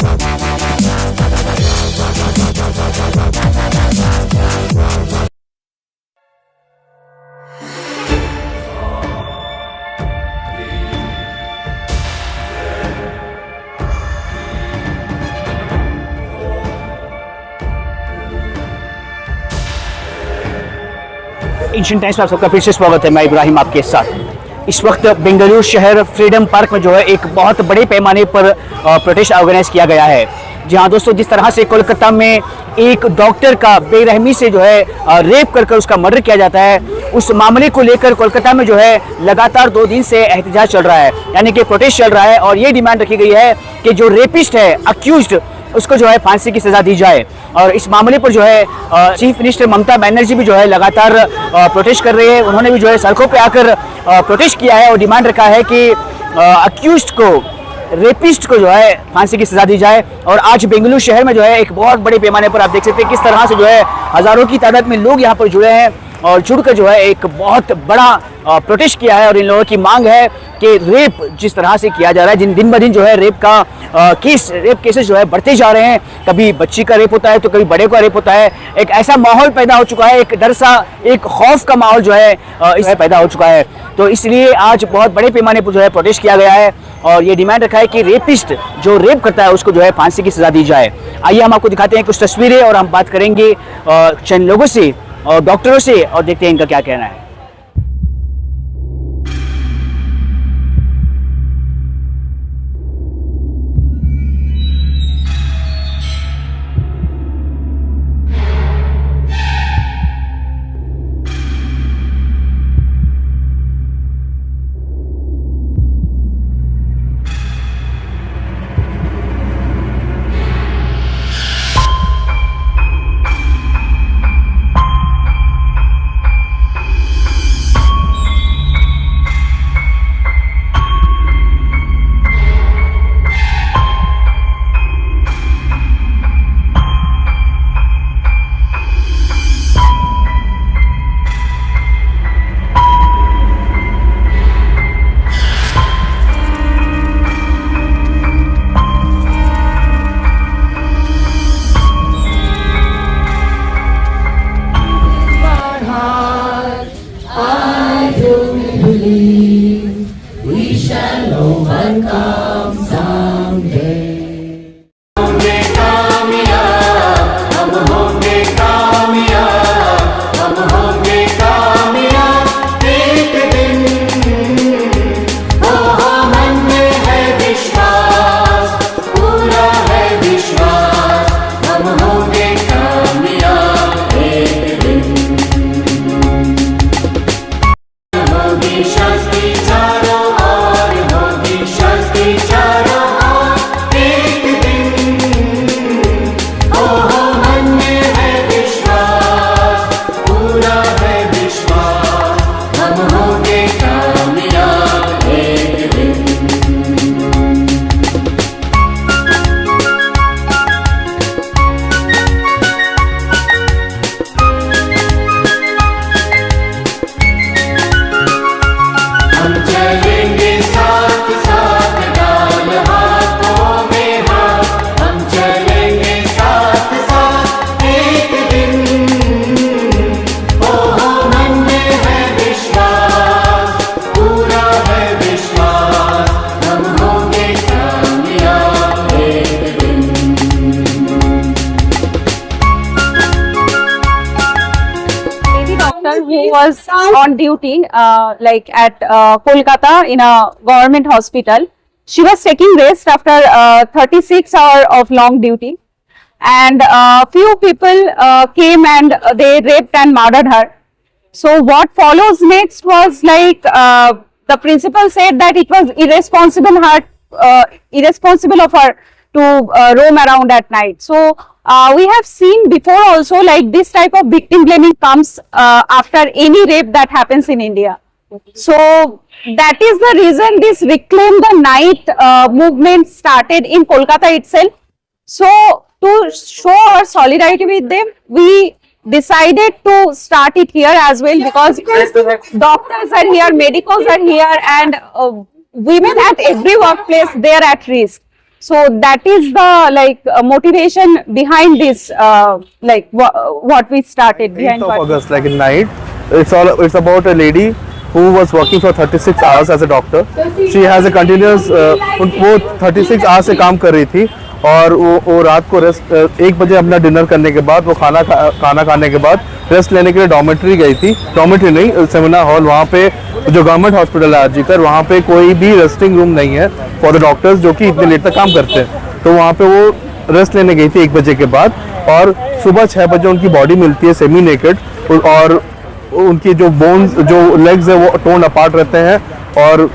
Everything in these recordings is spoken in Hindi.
एशियन टाइम्स में आप सबका फिर से स्वागत है। मैं इब्राहिम आपके साथ। इस वक्त बेंगलुरु शहर फ्रीडम पार्क में जो है एक बहुत बड़े पैमाने पर प्रोटेस्ट ऑर्गेनाइज किया गया है। जी हाँ दोस्तों, जिस तरह से कोलकाता में एक डॉक्टर का बेरहमी से जो है रेप कर उसका मर्डर किया जाता है, उस मामले को लेकर कोलकाता में जो है लगातार 2 दिन से एहतजाज चल रहा है, यानी कि प्रोटेस्ट चल रहा है। और ये डिमांड रखी गई है कि जो रेपिस्ट है, अक्यूज्ड, उसको जो है फांसी की सजा दी जाए। और इस मामले पर जो है चीफ मिनिस्टर ममता बनर्जी भी जो है लगातार प्रोटेस्ट कर रही है। उन्होंने भी जो है सड़कों पे आकर प्रोटेस्ट किया है और डिमांड रखा है कि अक्यूज्ड को, रेपिस्ट को जो है फांसी की सजा दी जाए। और आज बेंगलुरु शहर में जो है एक बहुत बड़े पैमाने पर आप देख सकते हैं किस तरह से जो है हजारों की तादाद में लोग यहाँ पर जुड़े हैं और जुड़कर जो है एक बहुत बड़ा प्रोटेस्ट किया है। और इन लोगों की मांग है कि रेप जिस तरह से किया जा रहा है, दिन ब दिन जो है रेप केसेस जो है बढ़ते जा रहे हैं। कभी बच्ची का रेप होता है तो कभी बड़े का रेप होता है। एक ऐसा माहौल पैदा हो चुका है, एक डर सा, एक खौफ का माहौल जो है इसमें पैदा हो चुका है। तो इसलिए आज बहुत बड़े पैमाने पर जो है प्रोटेस्ट किया गया है और ये डिमांड रखा है कि रेपिस्ट जो रेप करता है उसको जो है फांसी की सजा दी जाए। आइए हम आपको दिखाते हैं कुछ तस्वीरें और हम बात करेंगे चंद लोगों से और डॉक्टरों से और देखते हैं इनका क्या कहना है। Who was on duty like at Kolkata in a government hospital. She was taking rest after 36 hours of long duty, and few people came and they raped and murdered her. So what follows next was like the principal said that it was irresponsible of her to roam around at night. So we have seen before also like this type of victim blaming comes after any rape that happens in India. So that is the reason this Reclaim the Night movement started in Kolkata itself. So to show our solidarity with them, we decided to start it here as well, because doctors are here, medicals are here, and women at every workplace, they are at risk. So that is the motivation behind this, what we started behind 8th of what- August, like in night. It's about a lady who was working for 36 hours as a doctor. She has a continuous वो 36 hours से काम कर रही थी और वो रात को रेस्ट 1 बजे अपना डिनर करने के बाद वो खाना खाने के बाद रेस्ट लेने के लिए डॉर्मेट्री गई थी। डॉर्मेट्री नहीं, सेमिनार हॉल, वहाँ पे जो गवर्नमेंट हॉस्पिटल है आरजीकर, वहाँ पे कोई भी रेस्टिंग रूम नहीं है फॉर द डॉक्टर्स जो कि इतने लेट तक काम करते हैं। तो वहाँ पे वो रेस्ट लेने गई थी 1 बजे के बाद और सुबह 6 बजे उनकी बॉडी मिलती है सेमी नेकेड और उनकी जो बोन्स, जो लेग्स है वो टोन अपार्ट रहते हैं और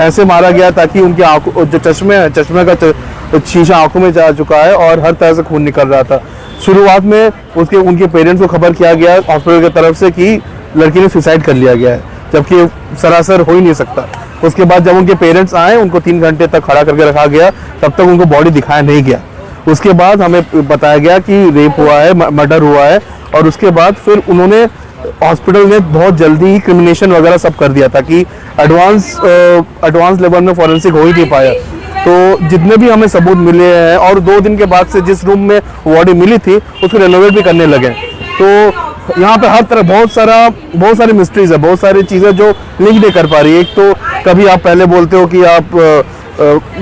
ऐसे मारा गया ताकि उनकी आंखों, जो चश्मे का शीशा आंखों में जा चुका है और हर तरह से खून निकल रहा था। शुरुआत में उनके पेरेंट्स को खबर किया गया हॉस्पिटल की तरफ से कि लड़की ने सुसाइड कर लिया गया है, जबकि सरासर हो ही नहीं सकता। उसके बाद जब उनके पेरेंट्स आए, उनको 3 घंटे तक खड़ा करके रखा गया, तब तक उनको बॉडी दिखाया नहीं गया। उसके बाद हमें बताया गया कि रेप हुआ है, मर्डर हुआ है और उसके बाद फिर उन्होंने हॉस्पिटल में बहुत जल्दी ही क्रिमिनेशन वगैरह सब कर दिया था कि एडवांस लेवल में फॉरेंसिक हो ही नहीं पाया। तो जितने भी हमें सबूत मिले हैं और 2 दिन के बाद से जिस रूम में बॉडी मिली थी उसको रेनोवेट भी करने लगे। तो यहाँ पे हर तरह बहुत सारी मिस्ट्रीज है, बहुत सारी चीज़ें जो लिंक नहीं कर पा रही। एक तो कभी आप पहले बोलते हो कि आप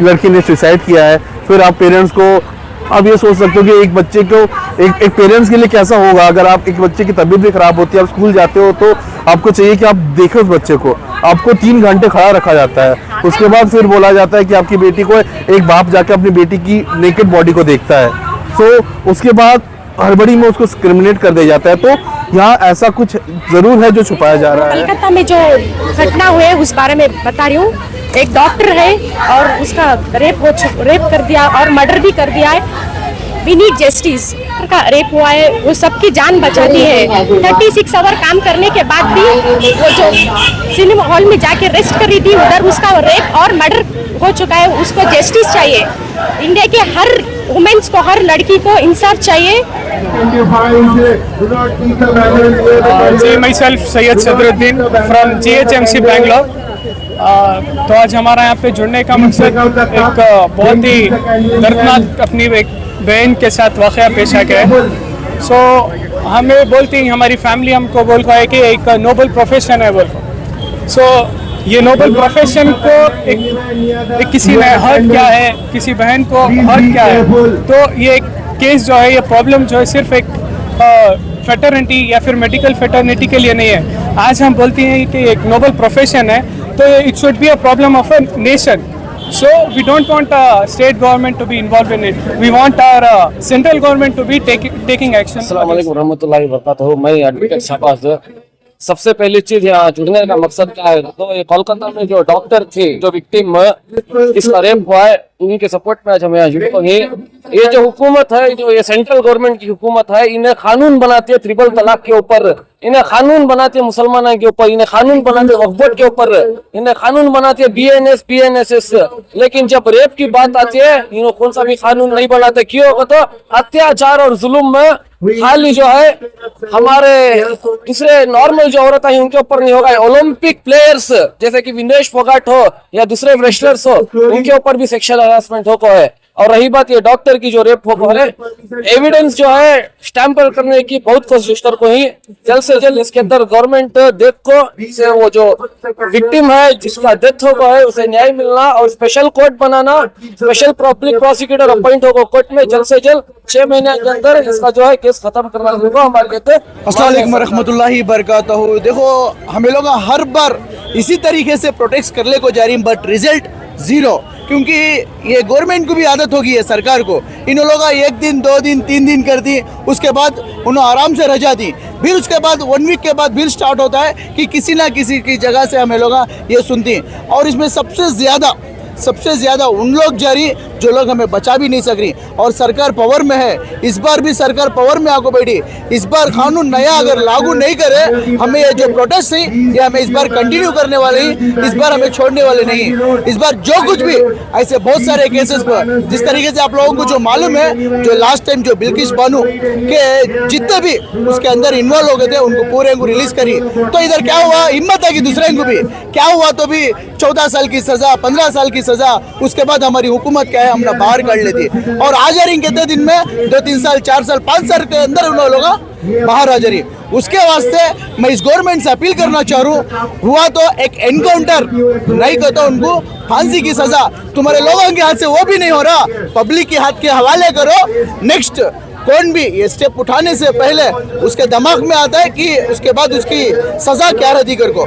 लड़की ने सुसाइड किया है, फिर आप पेरेंट्स को आप ये सोच सकते हो कि एक बच्चे को एक पेरेंट्स के लिए कैसा होगा अगर आप एक बच्चे की तबीयत भी खराब होती है, आप स्कूल जाते हो तो आपको चाहिए कि आप देखें उस बच्चे को, आपको 3 घंटे खड़ा रखा जाता है। उसके बाद फिर बोला जाता है कि आपकी बेटी को, एक बाप जाके अपनी बेटी की नेकेड बॉडी को देखता है, तो उसके बाद हड़बड़ी में उसको डिस्क्रिमिनेट कर दिया जाता है। तो यहाँ ऐसा कुछ जरूर है जो छुपाया जा रहा है। कलकत्ता में जो घटना हुए उस बारे में बता रही हूँ। एक डॉक्टर है और उसका रेप कर दिया और मर्डर भी कर दिया है। We need justice. का रेप हुआ है, वो सबकी जान बचा दी है। 36 आवर काम करने के बाद भी वो जो सिनेमा हॉल में जाके रेस्ट कर रही थी, उधर उसका रेप और मर्डर हो चुका है। उसको जस्टिस चाहिए। इंडिया के हर वुमेन्स को, हर लड़की को इंसाफ चाहिए। जी, myself Syed Sadruddin from GHMC Bangalore. तो आज हमारा यहाँ पे जुड़ने का मकसद एक बहुत ही दर्दनाक अपनी एक बहन के साथ वाक़या पेश आ गया है। सो हमें बोलती हैं, हमारी फैमिली हमको बोलता है कि एक नोबल प्रोफेशन है बोल। सो ये नोबल प्रोफेशन को एक किसी ने हर्ट किया है, किसी बहन को हर्ट किया है, तो ये एक केस जो है, ये प्रॉब्लम जो है सिर्फ एक फेटर्निटी या फिर मेडिकल फेटर्निटी के लिए नहीं है। आज हम बोलती हैं कि एक नोबल प्रोफेशन है, तो it should be a problem of a nation. So we don't want state government to be involved in it. We want our central government to be taking action. अस्सलाम वालेकुम रहमतुल्लाहि व बरकातहू। मैं एडवोकेट शाहबाज। सबसे पहली चीज यहाँ जुड़ने का मकसद क्या है, तो ये कोलकाता में जो डॉक्टर थे, जो विक्टिम इसका रेप हुआ है, उनके सपोर्ट में आज हम यहाँ जुड़े हैं। ये जो हुकूमत है, जो ये सेंट्रल गवर्नमेंट की हुकूमत है, इन्हें कानून बनाती है ट्रिपल तलाक के ऊपर, इन्हें कानून बनाती है मुसलमानों के ऊपर, इन्हें कानून बनाते हैं वक्फ बोर्ड के ऊपर, इन्हें कानून बनाती है BNS PNSS। लेकिन जब रेप की बात आती है, इन्हों कौन सा भी कानून नहीं बनाते। क्यों? तो अत्याचार और जुल्म में खाली जो है हमारे दूसरे नॉर्मल जो औरत है उनके ऊपर नहीं होगा। ओलंपिक प्लेयर्स जैसे कि विनेश फोगाट हो या दूसरे रेसलर्स हो, उनके ऊपर भी सेक्सुअल हरासमेंट हो है। और रही बात ये डॉक्टर की जो रेप हो है, एविडेंस जो है स्टैंपल करने की बहुत कोशिश कर को ही जल्द से जल्द इसके अंदर गवर्नमेंट देख को से वो जो विक्टिम है जिसका डेथ हो है उसे न्याय मिलना और स्पेशल कोर्ट बनाना, स्पेशल पब्लिक प्रोसिक्यूटर अपॉइंट होगा कोर्ट में जल्द से जल्द 6 महीने के अंदर इसका जो है केस खत्म करना होगा। हमारे कहते हैं अस्सलाम वालेकुम रहमतुल्लाहि बरकातहू। देखो हम लोग हर बार इसी तरीके से प्रोटेक्ट करने को जा रही, बट रिजल्ट जीरो, क्योंकि ये गवर्नमेंट को भी आदत होगी है, सरकार को। इन लोगों का 1 दिन 2 दिन 3 दिन कर दी, उसके बाद उन्होंने आराम से रजा दी, फिर उसके बाद 1 वीक के बाद फिर स्टार्ट होता है कि किसी ना किसी की जगह से हमें लोग ये सुनती हैं। और इसमें सबसे ज़्यादा उन लोग जारी जो लोग हमें बचा भी नहीं सक रही। और सरकार पावर में है, इस बार भी सरकार पावर में आगे बैठी। इस बार कानून नया अगर लागू नहीं करे, हमें ये जो प्रोटेस्ट है ये हमें इस बार कंटिन्यू करने वाले ही, इस बार हमें छोड़ने वाले नहीं। इस बार जो कुछ भी ऐसे बहुत सारे केसेस पर, जिस तरीके से आप लोगों को जो मालूम है, जो लास्ट टाइम जो बिल्किस बानो के जितने भी उसके अंदर इन्वॉल्व हो गए थे उनको पूरे को रिलीज करी। तो इधर क्या हुआ, हिम्मत है कि दूसरे को भी क्या हुआ, तो भी 14 साल की सजा, 15 साल की सजा, उसके बाद हमारी हुकूमत क्या है हमने बाहर कर लेती, और आ जा रही कितने दिन में 2-3 साल 4 साल 5 साल के अंदर उन लोग बाहर आ जा रही। उसके वास्ते मैं इस गवर्नमेंट से अपील करना चाह रहा हूँ, हुआ तो एक एनकाउंटर नहीं को तो उनको फांसी की सजा, तुम्हारे लोगों के हाथ से वो भी नहीं हो रहा, पब्लिक के हाथ के हवाले करो। नेक्स्ट कौन भी ये स्टेप उठाने से पहले उसके दिमाग में आता है कि उसके बाद उसकी सजा क्या रहती कर को।